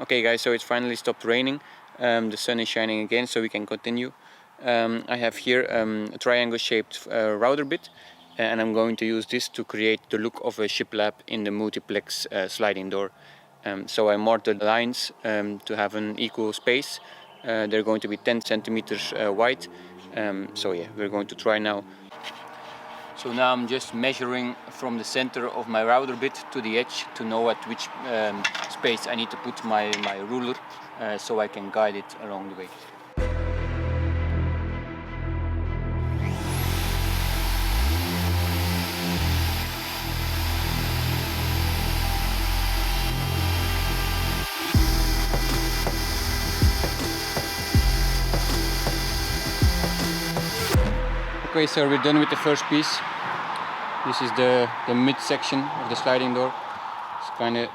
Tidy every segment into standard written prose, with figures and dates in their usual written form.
Okay guys, so it's finally stopped raining. The sun is shining again, so we can continue. I have here a triangle shaped router bit, and I'm going to use this to create the look of a shiplap in the multiplex sliding door. So I marked the lines to have an equal space. They're going to be 10 centimeters wide. So yeah, we're going to try now. So now I'm just measuring from the center of my router bit to the edge to know at which space I need to put my ruler so I can guide it along the way. Okay, so we're done with the first piece. This is the mid section of the sliding door. It's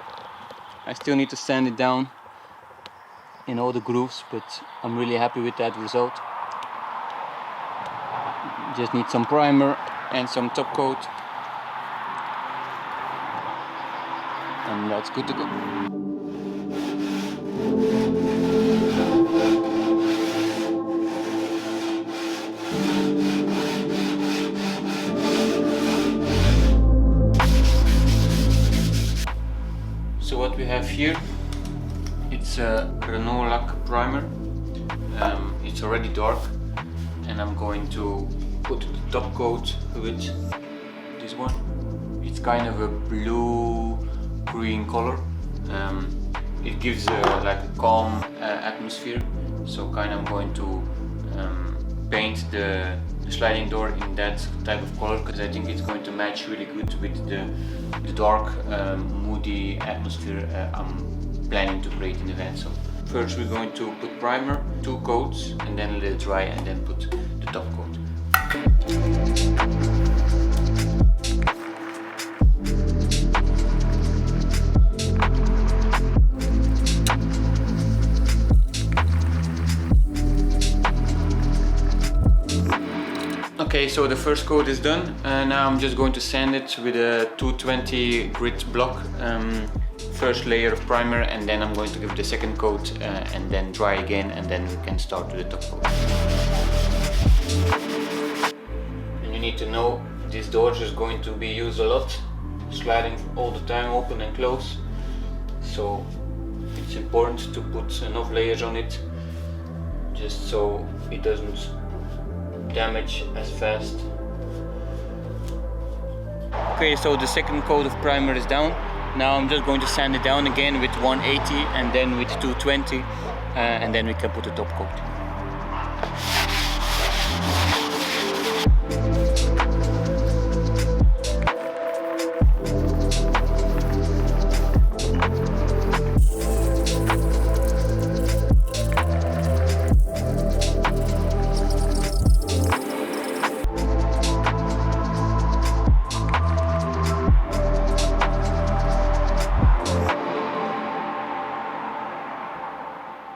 I still need to sand it down in all the grooves, but I'm really happy with that result. Just need some primer and some top coat, and that's good to go. So what we have here, it's a Renault Lac primer. It's already dark, and I'm going to put the top coat with this one. It's kind of a blue-green color. It gives like a calm atmosphere. So I'm going to paint the sliding door in that type of color, because I think it's going to match really good with the dark, moody atmosphere I'm planning to create in the van. So first we're going to put primer, 2 coats, and then let it dry, and then put the top coat. Okay, so the first coat is done. Now I'm just going to sand it with a 220 grit block. First layer of primer, and then I'm going to give the second coat and then dry again, and then we can start with the top coat. And you need to know this door is going to be used a lot, sliding all the time, open and close. So it's important to put enough layers on it, just so it doesn't damage as fast. Okay, so the second coat of primer is down. Now I'm just going to sand it down again with 180 and then with 220, and then we can put the top coat.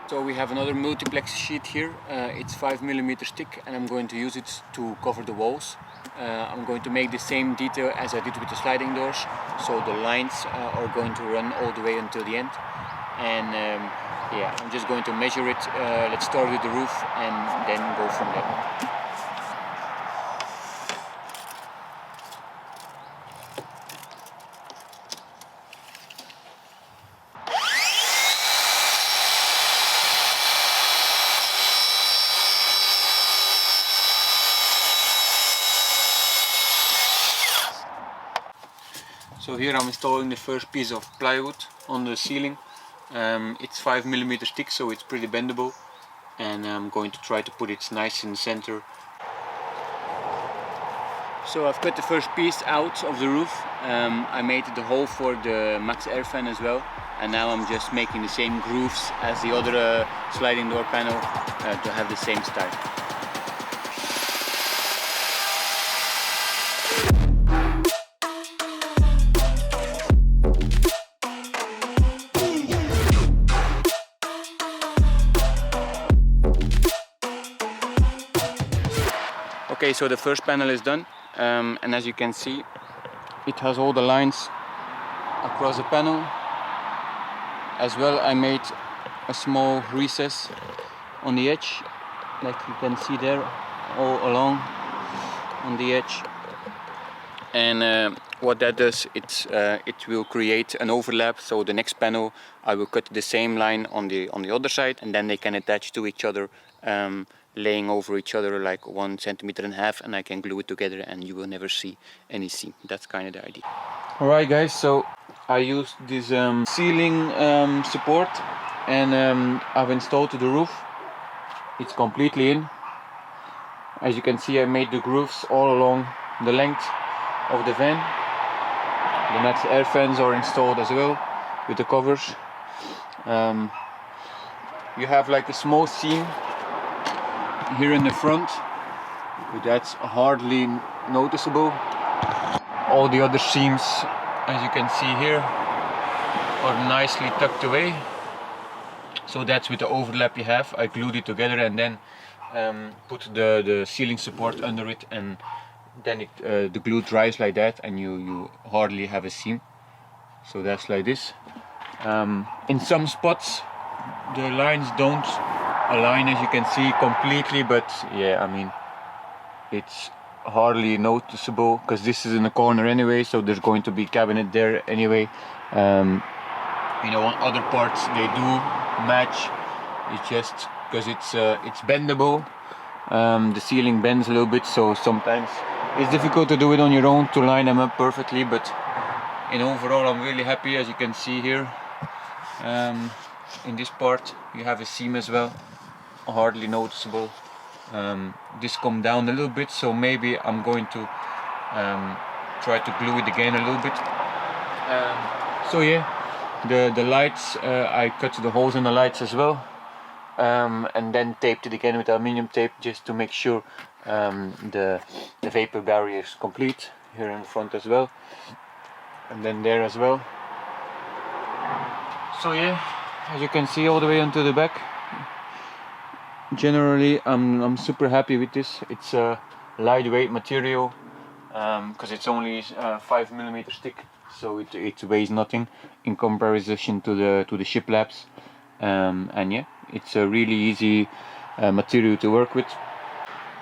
So we have another multiplex sheet here. It's 5mm thick, and I'm going to use it to cover the walls. I'm going to make the same detail as I did with the sliding doors. So the lines are going to run all the way until the end. And yeah, I'm just going to measure it. Let's start with the roof and then go from there. So here I'm installing the first piece of plywood on the ceiling. It's 5mm thick, so it's pretty bendable, and I'm going to try to put it nice in the center. So I've cut the first piece out of the roof. I made the hole for the max air fan as well, and now I'm just making the same grooves as the other sliding door panel to have the same style. Okay, so the first panel is done, and as you can see, it has all the lines across the panel. As well, I made a small recess on the edge, like you can see there, all along on the edge. And what that does, it will create an overlap. So the next panel, I will cut the same line on the other side, and then they can attach to each other, laying over each other like 1.5 centimeters, and I can glue it together, and you will never see any seam. That's kind of the idea. All right, guys. So I used this ceiling support, and I've installed to the roof. It's completely in. As you can see, I made the grooves all along the length of the van. The next air fans are installed as well with the covers. You have like a small seam here in the front, but that's hardly noticeable. All the other seams, as you can see here, are nicely tucked away. So that's with the overlap you have. I glued it together and then put the ceiling support under it, and then the glue dries like that, and you hardly have a seam. So that's like this. In some spots the lines don't align, as you can see, completely, but yeah, I mean, it's hardly noticeable because this is in the corner anyway, so there's going to be cabinet there anyway. You know, on other parts they do match. It's just because it's bendable. The ceiling bends a little bit, so sometimes it's difficult to do it on your own to line them up perfectly, but in overall I'm really happy. As you can see here, in this part you have a seam as well, hardly noticeable. This come down a little bit, so maybe I'm going to try to glue it again a little bit. So yeah, the lights, I cut the holes in the lights as well, and then taped it again with aluminium tape just to make sure the vapor barrier is complete here in front as well, and then there as well. So yeah, as you can see all the way onto the back, generally I'm super happy with this. It's a lightweight material because it's only 5mm thick, so it weighs nothing in comparison to the shiplabs, and yeah, it's a really easy material to work with.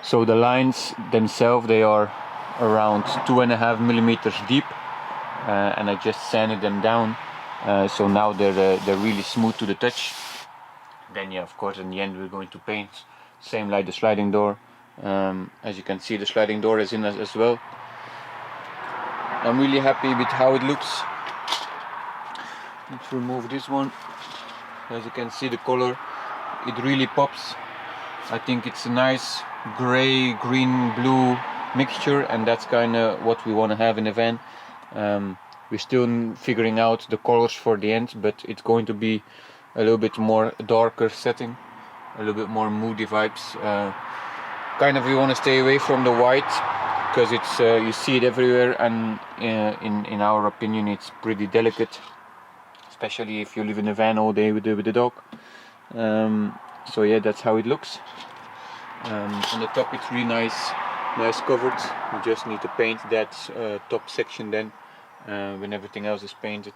So the lines themselves, they are around 2.5mm deep, and I just sanded them down, so now they're really smooth to the touch. Then yeah, of course in the end we're going to paint, same like the sliding door. As you can see, the sliding door is in as well. I'm really happy with how it looks. Let's remove this one. As you can see, the color, it really pops. I think it's a nice gray, green, blue mixture, and that's kind of what we want to have in a van. We're still figuring out the colors for the end, but it's going to be a little bit more darker setting, a little bit more moody vibes. Kind of we want to stay away from the white because it's you see it everywhere, and in our opinion it's pretty delicate, especially if you live in a van all day with the dog. So yeah, that's how it looks. On the top it's really nice covered. You just need to paint that top section then when everything else is painted.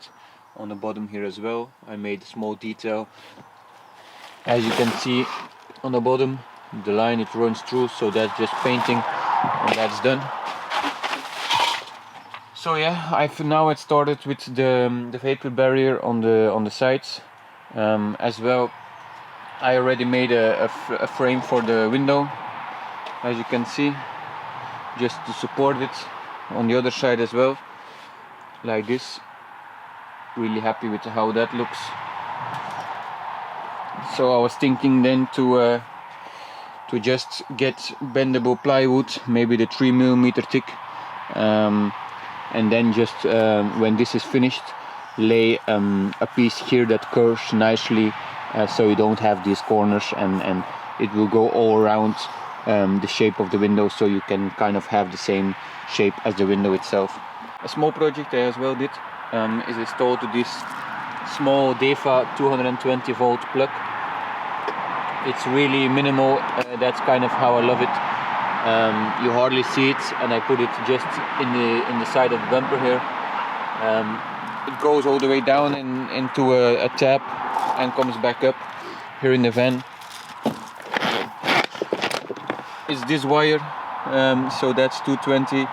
On the bottom here as well, I made a small detail. As you can see on the bottom, the line it runs through, so that's just painting and that's done. So yeah, I've now started with the vapor barrier on the sides as well. I already made a frame for the window, as you can see, just to support it on the other side as well, like this. Really happy with how that looks. So I was thinking then to just get bendable plywood, maybe the 3mm thick, and then just when this is finished, lay a piece here that curves nicely, so you don't have these corners, and it will go all around the shape of the window, so you can kind of have the same shape as the window itself. A small project I as well did is installed to this small DEFA 220 volt plug. It's really minimal, that's kind of how I love it. You hardly see it, and I put it just in the side of the bumper here. It goes all the way down into a tab and comes back up. here in the van is this wire, so that's 220.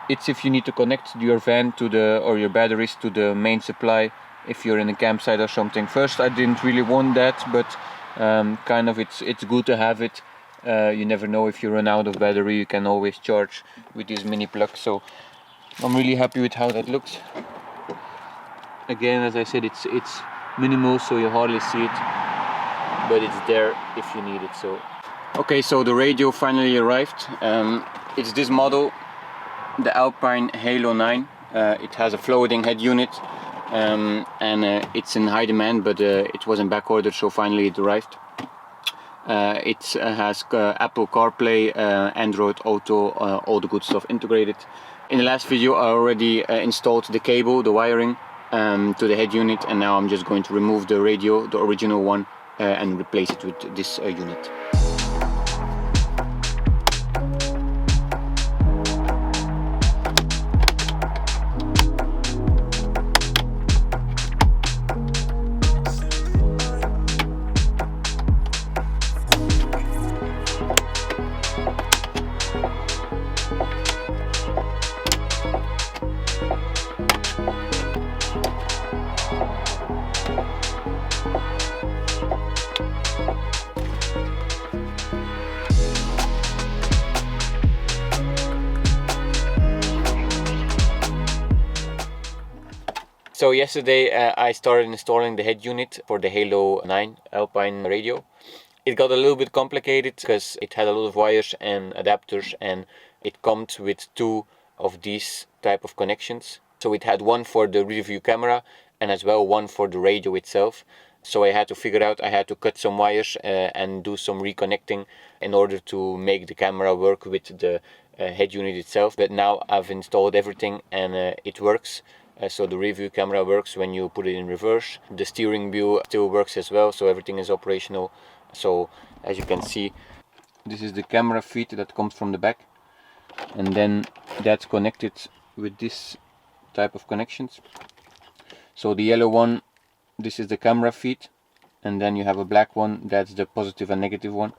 It's if you need to connect your van to or your batteries to the main supply if you're in a campsite or something. First I didn't really want that, but kind of it's good to have it. You never know, if you run out of battery you can always charge with these mini plugs. So I'm really happy with how that looks. Again, as I said, it's minimal, so you hardly see it, but it's there if you need it. So okay, so the radio finally arrived. It's this model, the Alpine Halo 9. It has a floating head unit, and it's in high demand, but it was in back order, so finally it arrived. It has Apple CarPlay, Android Auto, all the good stuff integrated. In the last video I already installed the cable, the wiring to the head unit, and now I'm just going to remove the radio, the original one, and replace it with this unit. So yesterday I started installing the head unit for the Halo 9 Alpine radio. It got a little bit complicated because it had a lot of wires and adapters, and it comes with two of these type of connections. So it had one for the rear view camera and as well one for the radio itself. So I had to figure out, I had to cut some wires and do some reconnecting in order to make the camera work with the head unit itself. But now I've installed everything and it works. So the rear view camera works when you put it in reverse. The steering wheel still works as well, so everything is operational. So as you can see, this is the camera feed that comes from the back, and then that's connected with this type of connections. So the yellow one, this is the camera feed, and then you have a black one, that's the positive and negative one.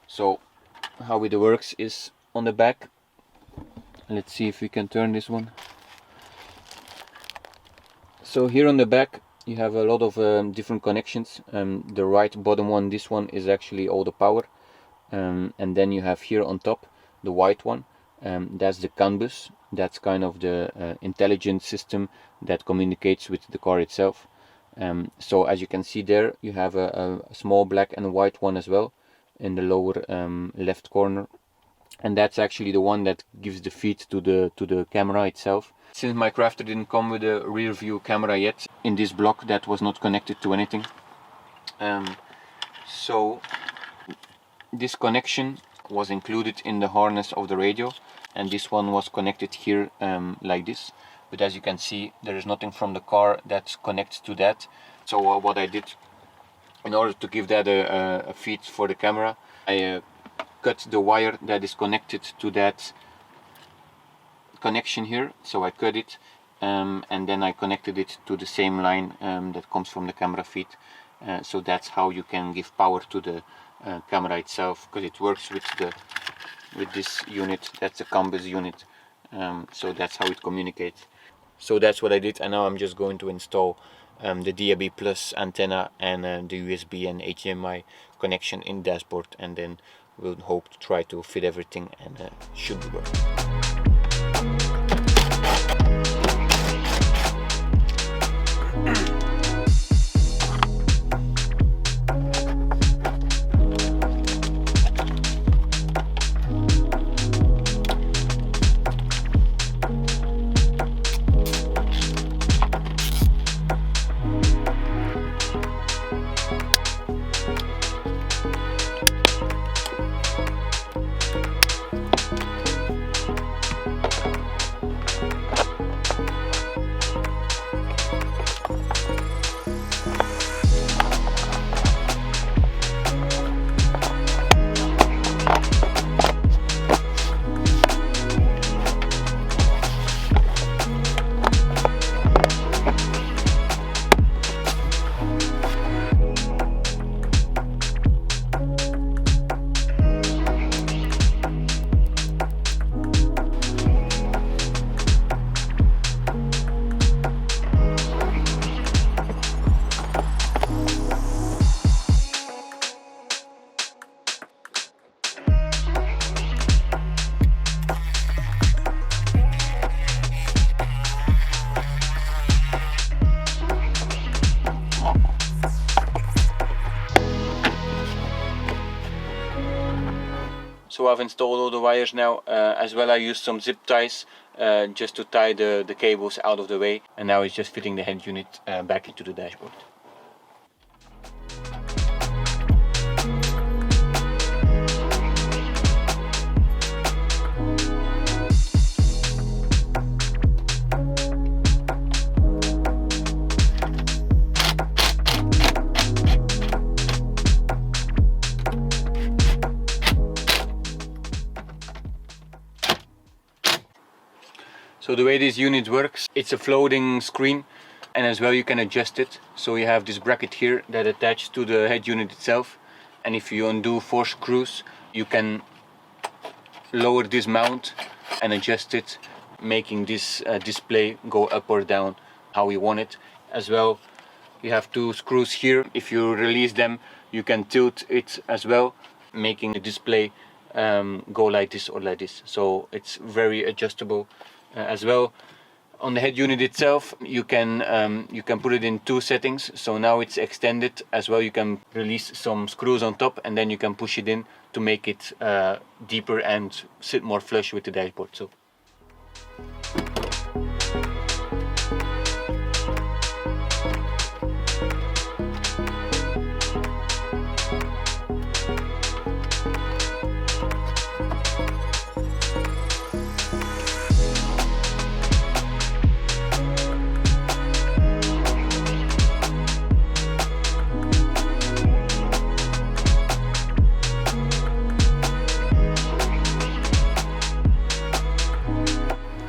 So how it works is on the back, let's see if we can turn this one. So here on the back you have a lot of different connections. The right bottom one, this one, is actually all the power, and then you have here on top the white one, that's the CAN bus. That's kind of the intelligent system that communicates with the car itself. So as you can see there, you have a small black and white one as well in the lower left corner, and that's actually the one that gives the feed to the camera itself. Since my crafter didn't come with a rear view camera yet, in this block that was not connected to anything. So this connection was included in the harness of the radio, and this one was connected here like this. But as you can see, there is nothing from the car that connects to that. So what I did, in order to give that a feed for the camera, I cut the wire that is connected to that connection here. So I cut it and then I connected it to the same line that comes from the camera feed. So that's how you can give power to the camera itself, because it works with this unit. That's a CAN bus unit. So that's how it communicates. So that's what I did, and now I'm just going to install the DAB Plus antenna and the USB and HDMI connection in dashboard, and then we'll hope to try to fit everything, and should work. so I've installed all the wires now. As well, I used some zip ties just to tie the cables out of the way, and now it's just fitting the head unit back into the dashboard. So the way this unit works, it's a floating screen, and as well you can adjust it. So you have this bracket here that attaches to the head unit itself, and if you undo 4 screws you can lower this mount and adjust it, making this display go up or down how you want it. As well, you have 2 screws here. If you release them you can tilt it as well, making the display go like this or like this. So it's very adjustable. As well, on the head unit itself you can put it in 2 settings. So now it's extended. As well, you can release some screws on top and then you can push it in to make it deeper and sit more flush with the dashboard. So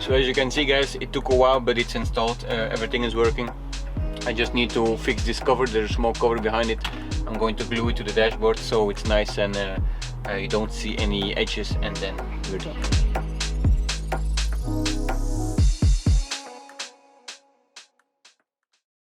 So as you can see, guys, it took a while, but it's installed. Everything is working. I just need to fix this cover. There's a small cover behind it. I'm going to glue it to the dashboard so it's nice and you don't see any edges, and then we're done.